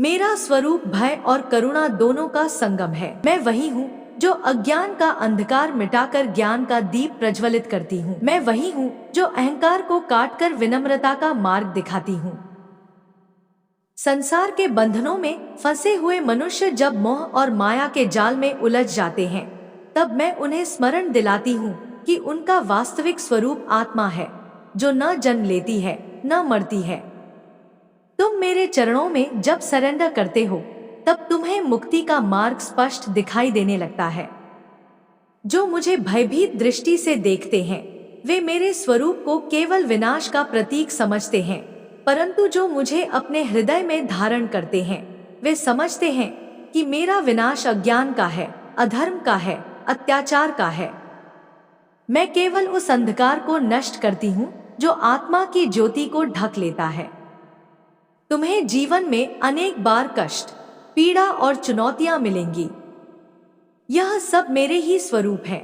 मेरा स्वरूप भय और करुणा दोनों का संगम है। मैं वही हूँ जो अज्ञान का अंधकार मिटाकर ज्ञान का दीप प्रज्वलित करती हूँ। मैं वही हूँ जो अहंकार को काटकर विनम्रता का मार्ग दिखाती हूँ। संसार के बंधनों में फंसे हुए मनुष्य जब मोह और माया के जाल में उलझ जाते हैं, तब मैं उन्हें स्मरण दिलाती हूँ कि उनका वास्तविक स्वरूप आत्मा है, जो न जन्म लेती है न मरती है। तुम मेरे चरणों में जब सरेंडर करते हो, तब तुम्हें मुक्ति का मार्ग स्पष्ट दिखाई देने लगता है। जो मुझे भयभीत दृष्टि से देखते हैं, वे मेरे स्वरूप को केवल विनाश का प्रतीक समझते हैं, परंतु जो मुझे अपने हृदय में धारण करते हैं, वे समझते हैं कि मेरा विनाश अज्ञान का है, अधर्म का है, अत्याचार का है। मैं केवल उस अंधकार को नष्ट करती हूँ जो आत्मा की ज्योति को ढक लेता है। तुम्हें जीवन में अनेक बार कष्ट, पीड़ा और चुनौतियां मिलेंगी। यह सब मेरे ही स्वरूप है।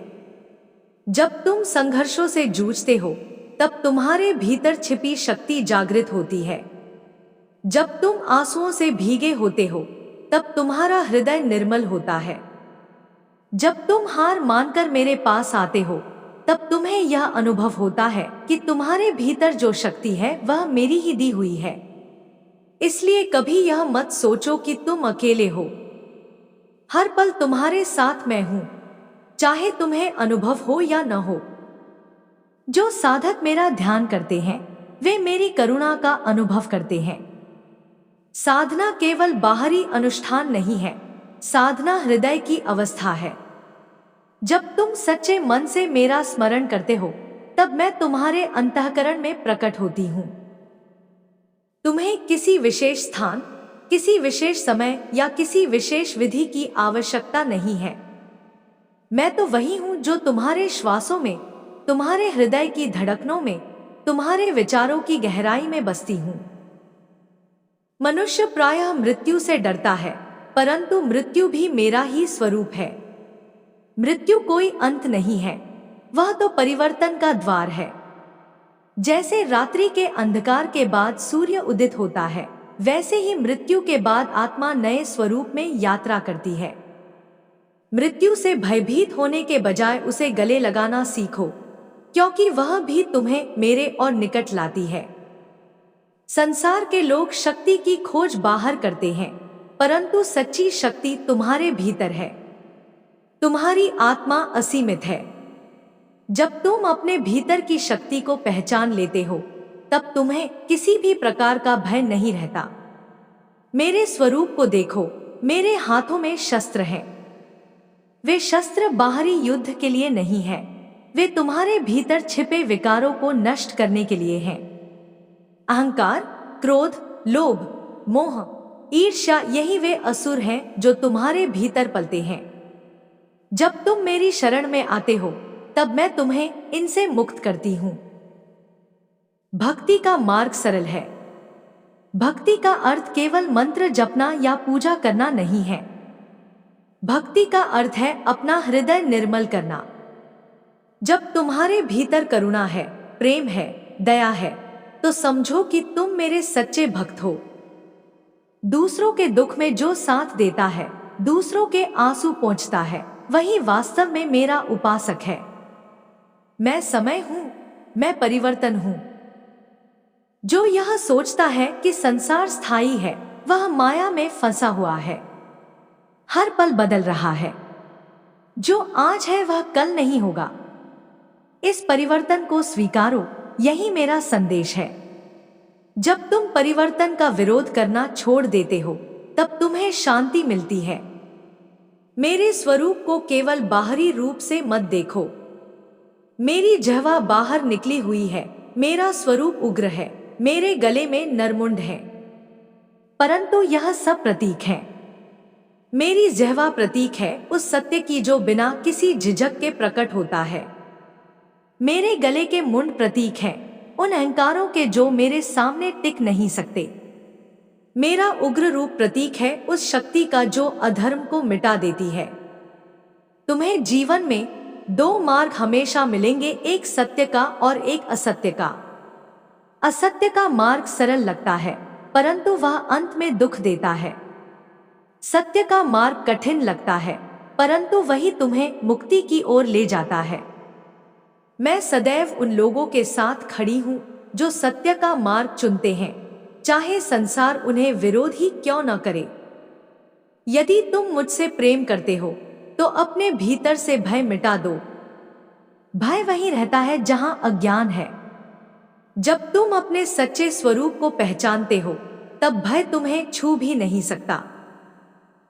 जब तुम संघर्षों से जूझते हो, तब तुम्हारे भीतर छिपी शक्ति जागृत होती है। जब तुम आंसुओं से भीगे होते हो, तब तुम्हारा हृदय निर्मल होता है। जब तुम हार मानकर मेरे पास आते हो, तब तुम्हें यह अनुभव होता है कि तुम्हारे भीतर जो शक्ति है वह मेरी ही दी हुई है। इसलिए कभी यह मत सोचो कि तुम अकेले हो। हर पल तुम्हारे साथ मैं हूं, चाहे तुम्हें अनुभव हो या न हो। जो साधक मेरा ध्यान करते हैं, वे मेरी करुणा का अनुभव करते हैं। साधना केवल बाहरी अनुष्ठान नहीं है, साधना हृदय की अवस्था है। जब तुम सच्चे मन से मेरा स्मरण करते हो, तब मैं तुम्हारे अंतःकरण में प्रकट होती हूँ। तुम्हें किसी विशेष स्थान, किसी विशेष समय या किसी विशेष विधि की आवश्यकता नहीं है। मैं तो वही हूं जो तुम्हारे श्वासों में, तुम्हारे हृदय की धड़कनों में, तुम्हारे विचारों की गहराई में बसती हूं। मनुष्य प्रायः मृत्यु से डरता है, परंतु मृत्यु भी मेरा ही स्वरूप है। मृत्यु कोई अंत नहीं है, वह तो परिवर्तन का द्वार है। जैसे रात्रि के अंधकार के बाद सूर्य उदित होता है, वैसे ही मृत्यु के बाद आत्मा नए स्वरूप में यात्रा करती है। मृत्यु से भयभीत होने के बजाय उसे गले लगाना सीखो, क्योंकि वह भी तुम्हें मेरे और निकट लाती है। संसार के लोग शक्ति की खोज बाहर करते हैं, परंतु सच्ची शक्ति तुम्हारे भीतर है। तुम्हारी आत्मा असीमित है। जब तुम अपने भीतर की शक्ति को पहचान लेते हो, तब तुम्हें किसी भी प्रकार का भय नहीं रहता। मेरे स्वरूप को देखो, मेरे हाथों में शस्त्र हैं। वे शस्त्र बाहरी युद्ध के लिए नहीं हैं, वे तुम्हारे भीतर छिपे विकारों को नष्ट करने के लिए हैं। अहंकार, क्रोध, लोभ, मोह, ईर्ष्या, यही वे असुर हैं जो तुम्हारे भीतर पलते हैं। जब तुम मेरी शरण में आते हो, तब मैं तुम्हें इनसे मुक्त करती हूं। भक्ति का मार्ग सरल है। भक्ति का अर्थ केवल मंत्र जपना या पूजा करना नहीं है। भक्ति का अर्थ है अपना हृदय निर्मल करना। जब तुम्हारे भीतर करुणा है, प्रेम है, दया है, तो समझो कि तुम मेरे सच्चे भक्त हो। दूसरों के दुख में जो साथ देता है, दूसरों के आंसू पोंछता है, वही वास्तव में मेरा उपासक है। मैं समय हूं, मैं परिवर्तन हूं। जो यह सोचता है कि संसार स्थायी है, वह माया में फंसा हुआ है। हर पल बदल रहा है। जो आज है वह कल नहीं होगा। इस परिवर्तन को स्वीकारो, यही मेरा संदेश है। जब तुम परिवर्तन का विरोध करना छोड़ देते हो, तब तुम्हें शांति मिलती है। मेरे स्वरूप को केवल बाहरी रूप से मत देखो। मेरी जिह्वा बाहर निकली हुई है, मेरा स्वरूप उग्र है, मेरे गले में नरमुंड है, परंतु यह सब प्रतीक है। मेरी जिह्वा प्रतीक है उस सत्य की जो बिना किसी झिझक के प्रकट होता है। मेरे गले के मुंड प्रतीक है उन अहंकारों के जो मेरे सामने टिक नहीं सकते। मेरा उग्र रूप प्रतीक है उस शक्ति का जो अधर्म को मिटा देती है। तुम्हें जीवन में दो मार्ग हमेशा मिलेंगे, एक सत्य का और एक असत्य का। असत्य का मार्ग सरल लगता है, परंतु वह अंत में दुख देता है। सत्य का मार्ग कठिन लगता है, परंतु वही तुम्हें मुक्ति की ओर ले जाता है। मैं सदैव उन लोगों के साथ खड़ी हूँ जो सत्य का मार्ग चुनते हैं, चाहे संसार उन्हें विरोध ही क्यों न करे। यदि तुम मुझसे प्रेम करते हो तो अपने भीतर से भय मिटा दो। भय वहीं रहता है जहां अज्ञान है। जब तुम अपने सच्चे स्वरूप को पहचानते हो तब भय तुम्हें छू भी नहीं सकता।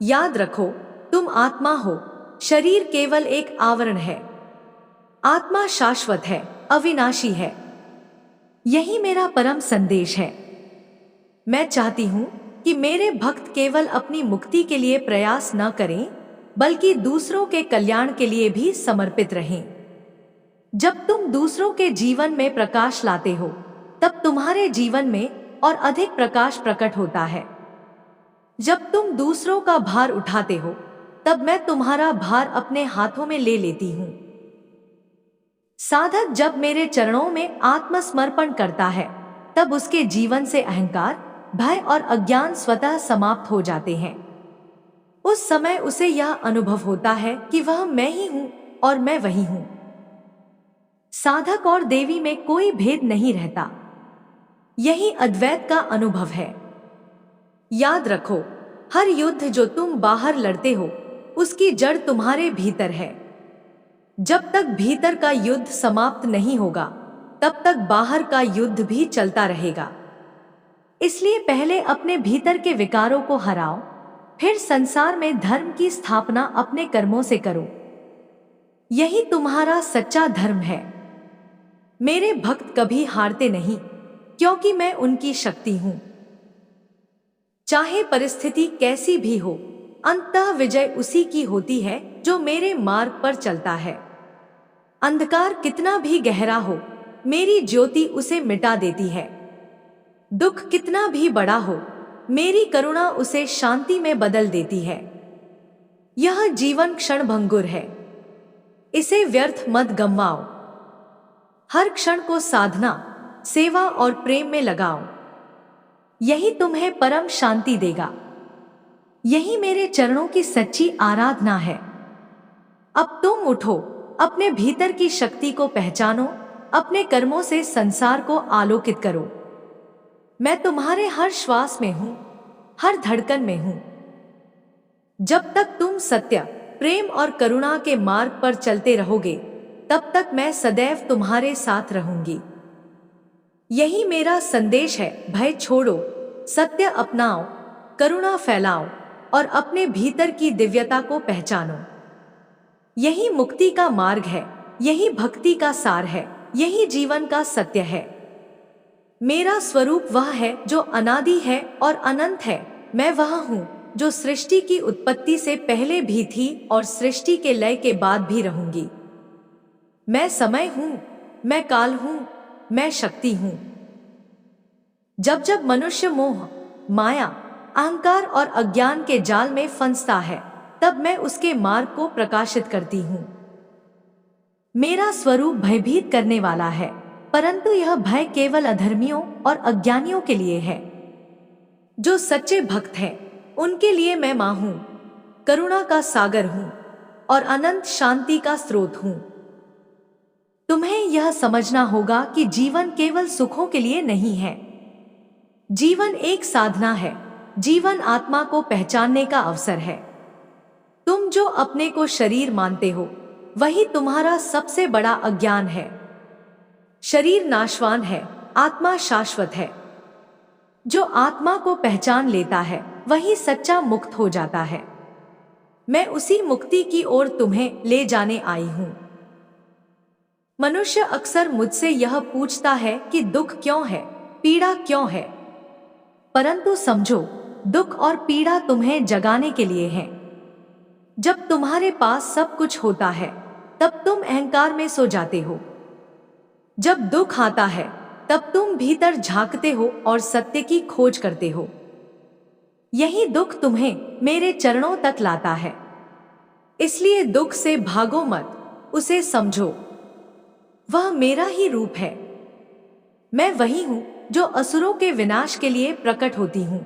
याद रखो, तुम आत्मा हो, शरीर केवल एक आवरण है। आत्मा शाश्वत है, अविनाशी है। यही मेरा परम संदेश है। मैं चाहती हूं कि मेरे भक्त केवल अपनी मुक्ति के लिए प्रयास न करें, बल्कि दूसरों के कल्याण के लिए भी समर्पित रहें। जब तुम दूसरों के जीवन में प्रकाश लाते हो, तब तुम्हारे जीवन में और अधिक प्रकाश प्रकट होता है। जब तुम दूसरों का भार उठाते हो, तब मैं तुम्हारा भार अपने हाथों में ले लेती हूँ। साधक जब मेरे चरणों में आत्मसमर्पण करता है, तब उसके जीवन से अहंकार, भय और अज्ञान स्वतः समाप्त हो जाते हैं। उस समय उसे यह अनुभव होता है कि वह मैं ही हूं और मैं वही हूं। साधक और देवी में कोई भेद नहीं रहता। यही अद्वैत का अनुभव है। याद रखो, हर युद्ध जो तुम बाहर लड़ते हो, उसकी जड़ तुम्हारे भीतर है। जब तक भीतर का युद्ध समाप्त नहीं होगा, तब तक बाहर का युद्ध भी चलता रहेगा। इसलिए पहले अपने भीतर के विकारों को हराओ, फिर संसार में धर्म की स्थापना अपने कर्मों से करो। यही तुम्हारा सच्चा धर्म है। मेरे भक्त कभी हारते नहीं, क्योंकि मैं उनकी शक्ति हूं। चाहे परिस्थिति कैसी भी हो, अंततः विजय उसी की होती है जो मेरे मार्ग पर चलता है। अंधकार कितना भी गहरा हो, मेरी ज्योति उसे मिटा देती है। दुख कितना भी बड़ा हो, मेरी करुणा उसे शांति में बदल देती है। यह जीवन क्षणभंगुर है, इसे व्यर्थ मत गंवाओ। हर क्षण को साधना, सेवा और प्रेम में लगाओ। यही तुम्हें परम शांति देगा। यही मेरे चरणों की सच्ची आराधना है। अब तुम उठो, अपने भीतर की शक्ति को पहचानो, अपने कर्मों से संसार को आलोकित करो। मैं तुम्हारे हर श्वास में हूं, हर धड़कन में हूं। जब तक तुम सत्य, प्रेम और करुणा के मार्ग पर चलते रहोगे, तब तक मैं सदैव तुम्हारे साथ रहूंगी। यही मेरा संदेश है। भय छोड़ो, सत्य अपनाओ, करुणा फैलाओ और अपने भीतर की दिव्यता को पहचानो। यही मुक्ति का मार्ग है, यही भक्ति का सार है, यही जीवन का सत्य है। मेरा स्वरूप वह है जो अनादि है और अनंत है। मैं वह हूं जो सृष्टि की उत्पत्ति से पहले भी थी और सृष्टि के लय के बाद भी रहूंगी। मैं समय हूं, मैं काल हूं, मैं शक्ति हूं। जब जब मनुष्य मोह, माया, अहंकार और अज्ञान के जाल में फंसता है, तब मैं उसके मार्ग को प्रकाशित करती हूं। मेरा स्वरूप भयभीत करने वाला है, परंतु यह भय केवल अधर्मियों और अज्ञानियों के लिए है। जो सच्चे भक्त हैं, उनके लिए मैं मां हूं, करुणा का सागर हूं और अनंत शांति का स्रोत हूं। तुम्हें यह समझना होगा कि जीवन केवल सुखों के लिए नहीं है। जीवन एक साधना है। जीवन आत्मा को पहचानने का अवसर है। तुम जो अपने को शरीर मानते हो, वही तुम्हारा सबसे बड़ा अज्ञान है। शरीर नाशवान है, आत्मा शाश्वत है। जो आत्मा को पहचान लेता है, वही सच्चा मुक्त हो जाता है। मैं उसी मुक्ति की ओर तुम्हें ले जाने आई हूं। मनुष्य अक्सर मुझसे यह पूछता है कि दुख क्यों है, पीड़ा क्यों है। परंतु समझो, दुख और पीड़ा तुम्हें जगाने के लिए हैं। जब तुम्हारे पास सब कुछ होता है, तब तुम अहंकार में सो जाते हो। जब दुख आता है, तब तुम भीतर झांकते हो और सत्य की खोज करते हो। यही दुख तुम्हें मेरे चरणों तक लाता है। इसलिए दुख से भागो मत, उसे समझो। वह मेरा ही रूप है। मैं वही हूं जो असुरों के विनाश के लिए प्रकट होती हूं।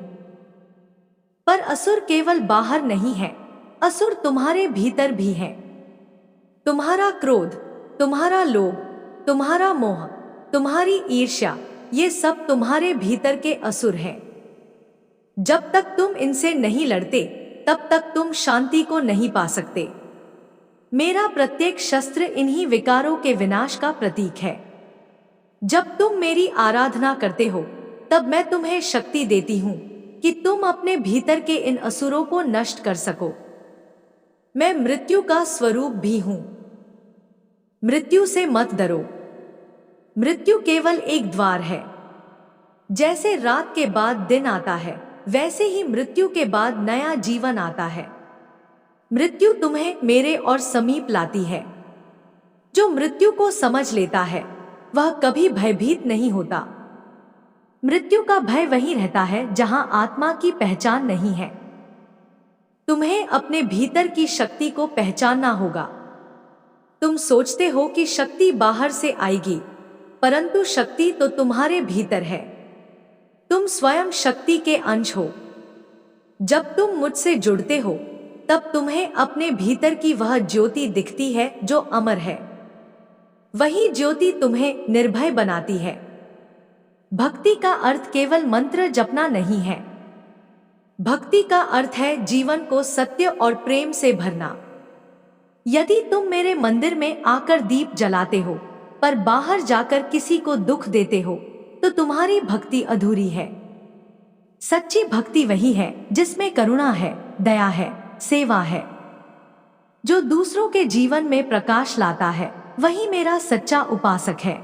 पर असुर केवल बाहर नहीं है, असुर तुम्हारे भीतर भी है। तुम्हारा क्रोध, तुम्हारा लोभ, तुम्हारा मोह, तुम्हारी ईर्ष्या, ये सब तुम्हारे भीतर के असुर हैं। जब तक तुम इनसे नहीं लड़ते तब तक तुम शांति को नहीं पा सकते। मेरा प्रत्येक शस्त्र इन्हीं विकारों के विनाश का प्रतीक है। जब तुम मेरी आराधना करते हो तब मैं तुम्हें शक्ति देती हूँ कि तुम अपने भीतर के इन असुरों को नष्ट कर सको। मैं मृत्यु का स्वरूप भी हूँ। मृत्यु से मत डरो। मृत्यु केवल एक द्वार है। जैसे रात के बाद दिन आता है, वैसे ही मृत्यु के बाद नया जीवन आता है। मृत्यु तुम्हें मेरे और समीप लाती है। जो मृत्यु को समझ लेता है वह कभी भयभीत नहीं होता। मृत्यु का भय वहीं रहता है जहां आत्मा की पहचान नहीं है। तुम्हें अपने भीतर की शक्ति को पहचानना होगा। तुम सोचते हो कि शक्ति बाहर से आएगी, परंतु शक्ति तो तुम्हारे भीतर है। तुम स्वयं शक्ति के अंश हो। जब तुम मुझसे जुड़ते हो तब तुम्हें अपने भीतर की वह ज्योति दिखती है जो अमर है। वही ज्योति तुम्हें निर्भय बनाती है। भक्ति का अर्थ केवल मंत्र जपना नहीं है। भक्ति का अर्थ है जीवन को सत्य और प्रेम से भरना। यदि तुम मेरे मंदिर में आकर दीप जलाते हो पर बाहर जाकर किसी को दुख देते हो तो तुम्हारी भक्ति अधूरी है। सच्ची भक्ति वही है जिसमें करुणा है, दया है, सेवा है। जो दूसरों के जीवन में प्रकाश लाता है वही मेरा सच्चा उपासक है।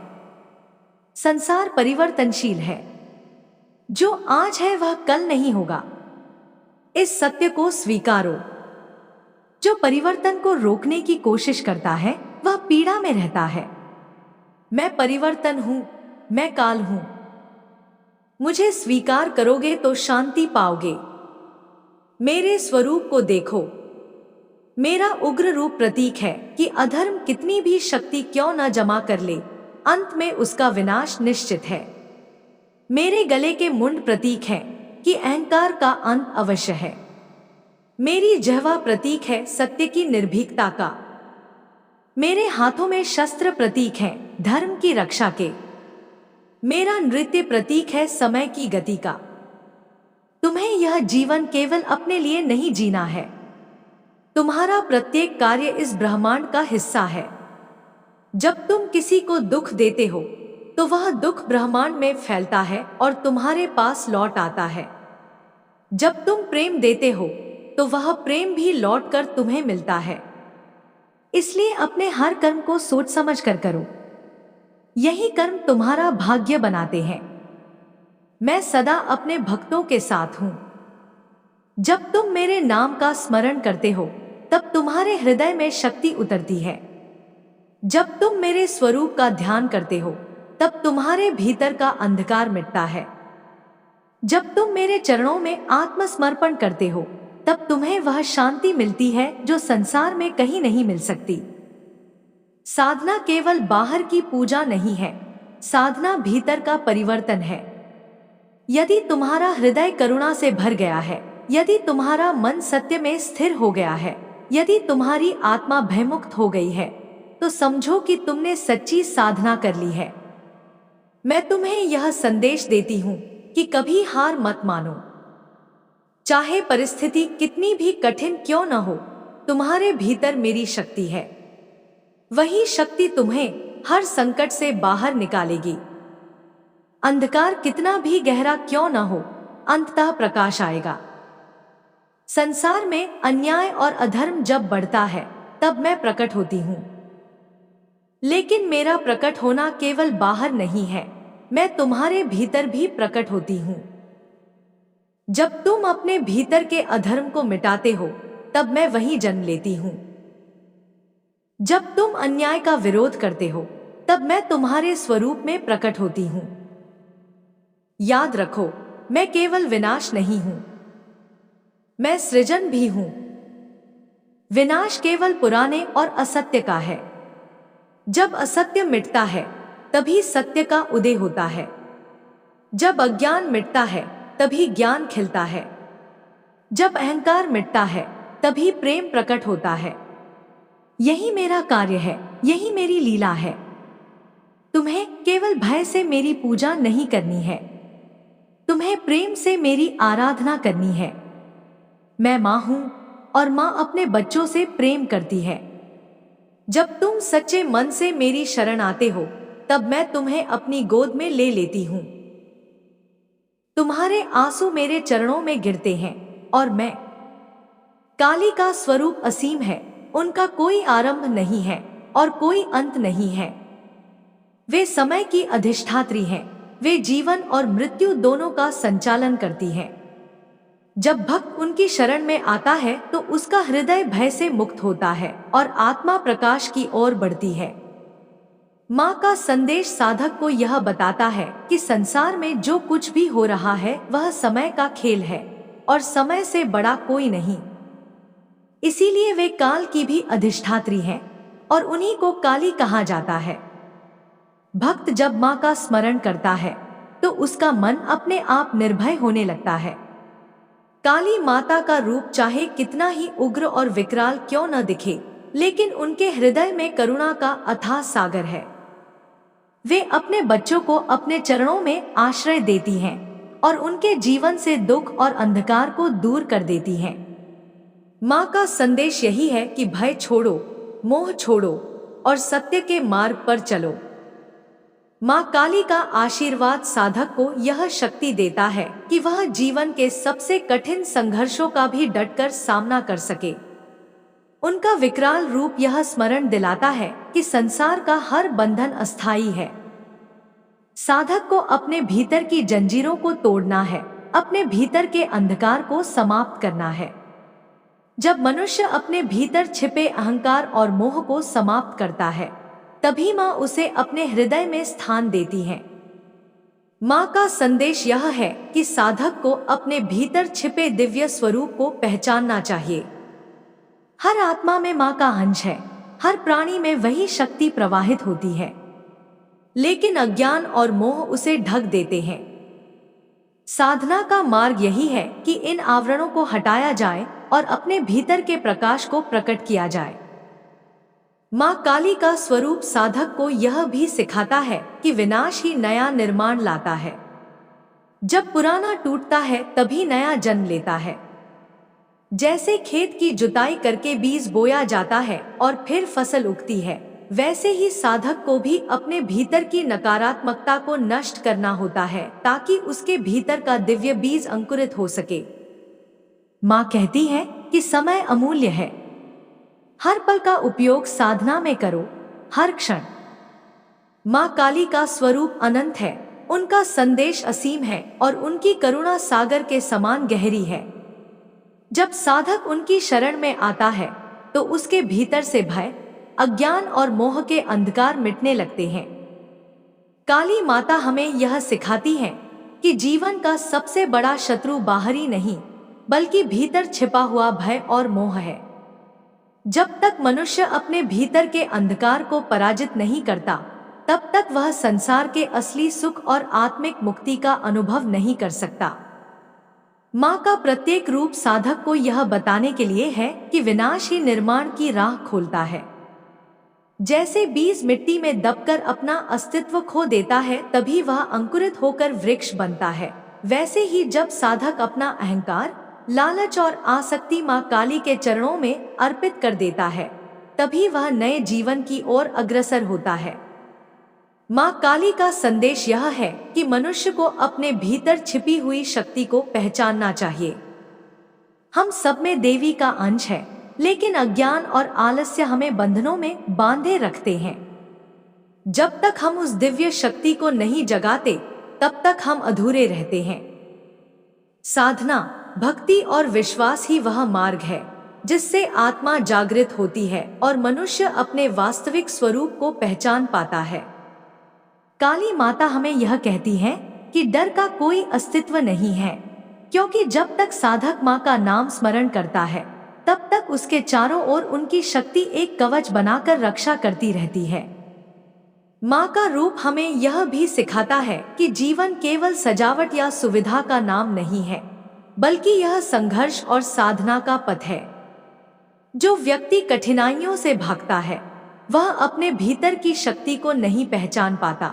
संसार परिवर्तनशील है। जो आज है वह कल नहीं होगा। इस सत्य को स्वीकारो। जो परिवर्तन को रोकने की कोशिश करता है वह पीड़ा में रहता है। मैं परिवर्तन हूं, मैं काल हूं। मुझे स्वीकार करोगे तो शांति पाओगे। मेरे स्वरूप को देखो। मेरा उग्र रूप प्रतीक है कि अधर्म कितनी भी शक्ति क्यों न जमा कर ले, अंत में उसका विनाश निश्चित है। मेरे गले के मुंड प्रतीक है कि अहंकार का अंत अवश्य है। मेरी जिह्वा प्रतीक है सत्य की निर्भीकता का। मेरे हाथों में शस्त्र प्रतीक हैं धर्म की रक्षा के। मेरा नृत्य प्रतीक है समय की गति का। तुम्हें यह जीवन केवल अपने लिए नहीं जीना है। तुम्हारा प्रत्येक कार्य इस ब्रह्मांड का हिस्सा है। जब तुम किसी को दुख देते हो तो वह दुख ब्रह्मांड में फैलता है और तुम्हारे पास लौट आता है। जब तुम प्रेम देते हो तो वह प्रेम भी लौटकर तुम्हें मिलता है। इसलिए अपने हर कर्म को सोच समझ कर करो। यही कर्म तुम्हारा भाग्य बनाते हैं। मैं सदा अपने भक्तों के साथ हूं। जब तुम मेरे नाम का स्मरण करते हो तब तुम्हारे हृदय में शक्ति उतरती है। जब तुम मेरे स्वरूप का ध्यान करते हो तब तुम्हारे भीतर का अंधकार मिटता है। जब तुम मेरे चरणों में आत्मसमर्पण करते हो तब तुम्हें वह शांति मिलती है जो संसार में कहीं नहीं मिल सकती। साधना केवल बाहर की पूजा नहीं है, साधना भीतर का परिवर्तन है। यदि तुम्हारा हृदय करुणा से भर गया है, यदि तुम्हारा मन सत्य में स्थिर हो गया है, यदि तुम्हारी आत्मा भयमुक्त हो गई है, तो समझो कि तुमने सच्ची साधना कर ली है। मैं तुम्हें यह संदेश देती हूँ कि कभी हार मत मानो। चाहे परिस्थिति कितनी भी कठिन क्यों न हो, तुम्हारे भीतर मेरी शक्ति है। वही शक्ति तुम्हें हर संकट से बाहर निकालेगी। अंधकार कितना भी गहरा क्यों न हो, अंततः प्रकाश आएगा। संसार में अन्याय और अधर्म जब बढ़ता है तब मैं प्रकट होती हूँ। लेकिन मेरा प्रकट होना केवल बाहर नहीं है, मैं तुम्हारे भीतर भी प्रकट होती हूँ। जब तुम अपने भीतर के अधर्म को मिटाते हो तब मैं वहीं जन्म लेती हूँ। जब तुम अन्याय का विरोध करते हो तब मैं तुम्हारे स्वरूप में प्रकट होती हूँ। याद रखो, मैं केवल विनाश नहीं हूँ, मैं सृजन भी हूँ। विनाश केवल पुराने और असत्य का है। जब असत्य मिटता है तभी सत्य का उदय होता है। जब अज्ञान मिटता है तभी ज्ञान खिलता है। जब अहंकार मिटता है तभी प्रेम प्रकट होता है। यही मेरा कार्य है, यही मेरी लीला है। तुम्हें केवल भय से मेरी पूजा नहीं करनी है, तुम्हें प्रेम से मेरी आराधना करनी है। मैं माँ हूं और माँ अपने बच्चों से प्रेम करती है। जब तुम सच्चे मन से मेरी शरण आते हो तब मैं तुम्हें अपनी गोद में ले लेती हूँ। तुम्हारे आंसू मेरे चरणों में गिरते हैं और मैं काली का स्वरूप असीम है, उनका कोई आरंभ नहीं है और कोई अंत नहीं है। वे समय की अधिष्ठात्री हैं, वे जीवन और मृत्यु दोनों का संचालन करती हैं। जब भक्त उनकी शरण में आता है तो उसका हृदय भय से मुक्त होता है और आत्मा प्रकाश की ओर बढ़ती है। माँ का संदेश साधक को यह बताता है कि संसार में जो कुछ भी हो रहा है वह समय का खेल है और समय से बड़ा कोई नहीं। इसीलिए वे काल की भी अधिष्ठात्री हैं और उन्हीं को काली कहा जाता है। भक्त जब माँ का स्मरण करता है तो उसका मन अपने आप निर्भय होने लगता है। काली माता का रूप चाहे कितना ही उग्र और विकराल क्यों न दिखे, लेकिन उनके हृदय में करुणा का अथाह सागर है। वे अपने बच्चों को अपने चरणों में आश्रय देती हैं और उनके जीवन से दुख और अंधकार को दूर कर देती हैं। माँ का संदेश यही है कि भय छोड़ो, मोह छोड़ो और सत्य के मार्ग पर चलो। माँ काली का आशीर्वाद साधक को यह शक्ति देता है कि वह जीवन के सबसे कठिन संघर्षों का भी डटकर सामना कर सके। उनका विकराल रूप यह स्मरण दिलाता है कि संसार का हर बंधन अस्थायी है। साधक को अपने भीतर की जंजीरों को तोड़ना है, अपने भीतर के अंधकार को समाप्त करना है। जब मनुष्य अपने भीतर छिपे अहंकार और मोह को समाप्त करता है तभी माँ उसे अपने हृदय में स्थान देती है। माँ का संदेश यह है कि साधक को अपने भीतर छिपे दिव्य स्वरूप को पहचानना चाहिए। हर आत्मा में माँ का अंश है, हर प्राणी में वही शक्ति प्रवाहित होती है, लेकिन अज्ञान और मोह उसे ढक देते हैं। साधना का मार्ग यही है कि इन आवरणों को हटाया जाए और अपने भीतर के प्रकाश को प्रकट किया जाए। माँ काली का स्वरूप साधक को यह भी सिखाता है कि विनाश ही नया निर्माण लाता है। जब पुराना टूटता है तभी नया जन्म लेता है। जैसे खेत की जुताई करके बीज बोया जाता है और फिर फसल उगती है, वैसे ही साधक को भी अपने भीतर की नकारात्मकता को नष्ट करना होता है ताकि उसके भीतर का दिव्य बीज अंकुरित हो सके। माँ कहती है कि समय अमूल्य है, हर पल का उपयोग साधना में करो, हर क्षण। माँ काली का स्वरूप अनंत है, उनका संदेश असीम है और उनकी करुणा सागर के समान गहरी है। जब साधक उनकी शरण में आता है तो उसके भीतर से भय, अज्ञान और मोह के अंधकार मिटने लगते हैं। काली माता हमें यह सिखाती है कि जीवन का सबसे बड़ा शत्रु बाहरी नहीं बल्कि भीतर छिपा हुआ भय और मोह है। जब तक मनुष्य अपने भीतर के अंधकार को पराजित नहीं करता तब तक वह संसार के असली सुख और आत्मिक मुक्ति का अनुभव नहीं कर सकता। माँ का प्रत्येक रूप साधक को यह बताने के लिए है कि विनाश ही निर्माण की राह खोलता है। जैसे बीज मिट्टी में दबकर अपना अस्तित्व खो देता है तभी वह अंकुरित होकर वृक्ष बनता है, वैसे ही जब साधक अपना अहंकार, लालच और आसक्ति माँ काली के चरणों में अर्पित कर देता है तभी वह नए जीवन की ओर अग्रसर होता है। माँ काली का संदेश यह है कि मनुष्य को अपने भीतर छिपी हुई शक्ति को पहचानना चाहिए। हम सब में देवी का अंश है, लेकिन अज्ञान और आलस्य हमें बंधनों में बांधे रखते हैं। जब तक हम उस दिव्य शक्ति को नहीं जगाते तब तक हम अधूरे रहते हैं। साधना, भक्ति और विश्वास ही वह मार्ग है जिससे आत्मा जागृत होती है और मनुष्य अपने वास्तविक स्वरूप को पहचान पाता है। काली माता हमें यह कहती है कि डर का कोई अस्तित्व नहीं है, क्योंकि जब तक साधक माँ का नाम स्मरण करता है तब तक उसके चारों ओर उनकी शक्ति एक कवच बनाकर रक्षा करती रहती है। माँ का रूप हमें यह भी सिखाता है कि जीवन केवल सजावट या सुविधा का नाम नहीं है, बल्कि यह संघर्ष और साधना का पथ है। जो व्यक्ति कठिनाइयों से भागता है वह अपने भीतर की शक्ति को नहीं पहचान पाता।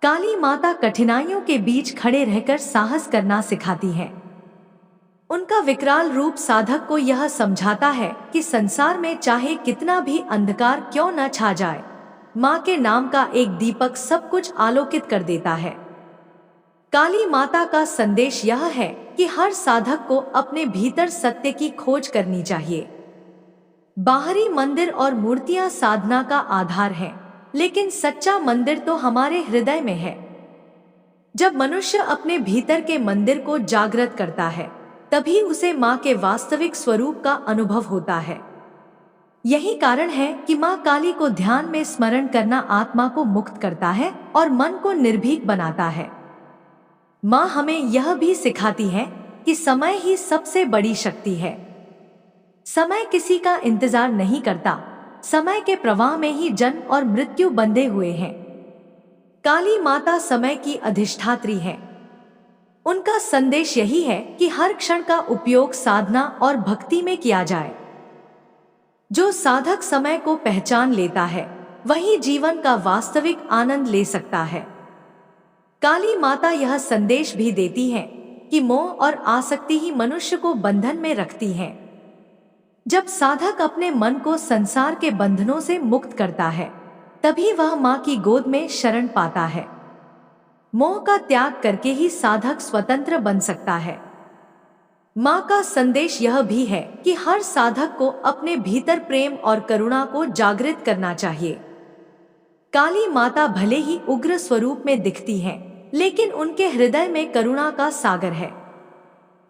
काली माता कठिनाइयों के बीच खड़े रहकर साहस करना सिखाती है। उनका विकराल रूप साधक को यह समझाता है कि संसार में चाहे कितना भी अंधकार क्यों न छा जाए, माँ के नाम का एक दीपक सब कुछ आलोकित कर देता है। काली माता का संदेश यह है कि हर साधक को अपने भीतर सत्य की खोज करनी चाहिए। बाहरी मंदिर और मूर्तियां साधना का आधार हैं, लेकिन सच्चा मंदिर तो हमारे हृदय में है। जब मनुष्य अपने भीतर के मंदिर को जागृत करता है तभी उसे माँ के वास्तविक स्वरूप का अनुभव होता है। यही कारण है कि माँ काली को ध्यान में स्मरण करना आत्मा को मुक्त करता है और मन को निर्भीक बनाता है। माँ हमें यह भी सिखाती है कि समय ही सबसे बड़ी शक्ति है। समय किसी का इंतजार नहीं करता, समय के प्रवाह में ही जन्म और मृत्यु बंधे हुए हैं। काली माता समय की अधिष्ठात्री है। उनका संदेश यही है कि हर क्षण का उपयोग साधना और भक्ति में किया जाए। जो साधक समय को पहचान लेता है वही जीवन का वास्तविक आनंद ले सकता है। काली माता यह संदेश भी देती है कि मोह और आसक्ति ही मनुष्य को बंधन में रखती हैं। जब साधक अपने मन को संसार के बंधनों से मुक्त करता है तभी वह माँ की गोद में शरण पाता है। मोह का त्याग करके ही साधक स्वतंत्र बन सकता है। माँ का संदेश यह भी है कि हर साधक को अपने भीतर प्रेम और करुणा को जागृत करना चाहिए। काली माता भले ही उग्र स्वरूप में दिखती हैं, लेकिन उनके हृदय में करुणा का सागर है।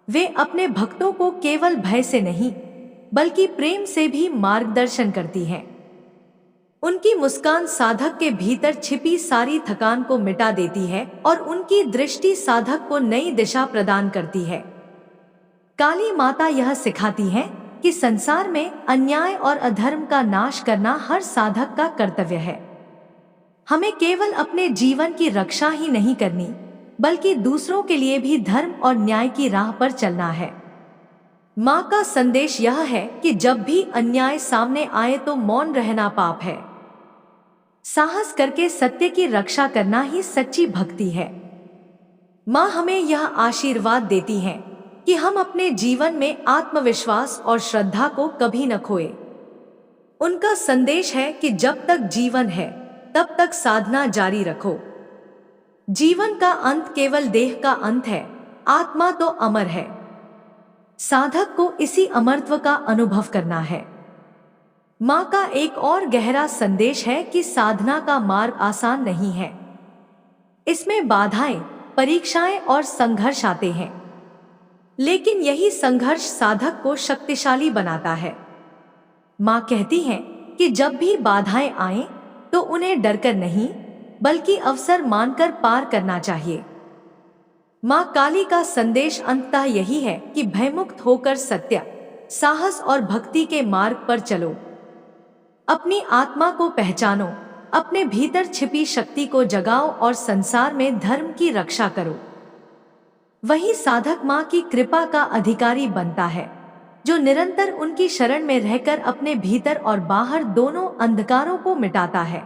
वे अपने भक्तों को केवल भय से नहीं बल्कि प्रेम से भी मार्गदर्शन करती हैं। उनकी मुस्कान साधक के भीतर छिपी सारी थकान को मिटा देती है और उनकी दृष्टि साधक को नई दिशा प्रदान करती है। काली माता यह सिखाती है कि संसार में अन्याय और अधर्म का नाश करना हर साधक का कर्तव्य है। हमें केवल अपने जीवन की रक्षा ही नहीं करनी बल्कि दूसरों के लिए भी धर्म और न्याय की राह पर चलना है। माँ का संदेश यह है कि जब भी अन्याय सामने आए तो मौन रहना पाप है। साहस करके सत्य की रक्षा करना ही सच्ची भक्ति है। माँ हमें यह आशीर्वाद देती है कि हम अपने जीवन में आत्मविश्वास और श्रद्धा को कभी न खोए। उनका संदेश है कि जब तक जीवन है तब तक साधना जारी रखो। जीवन का अंत केवल देह का अंत है, आत्मा तो अमर है। साधक को इसी अमरत्व का अनुभव करना है। माँ का एक और गहरा संदेश है कि साधना का मार्ग आसान नहीं है। इसमें बाधाएं, परीक्षाएं और संघर्ष आते हैं, लेकिन यही संघर्ष साधक को शक्तिशाली बनाता है। माँ कहती है कि जब भी बाधाएं आएं तो उन्हें डरकर नहीं बल्कि अवसर मानकर पार करना चाहिए। माँ काली का संदेश अंततः यही है कि भयमुक्त होकर सत्य, साहस और भक्ति के मार्ग पर चलो। अपनी आत्मा को पहचानो, अपने भीतर छिपी शक्ति को जगाओ और संसार में धर्म की रक्षा करो। वही साधक माँ की कृपा का अधिकारी बनता है, जो निरंतर उनकी शरण में रहकर अपने भीतर और बाहर दोनों अंधकारों को मिटाता है।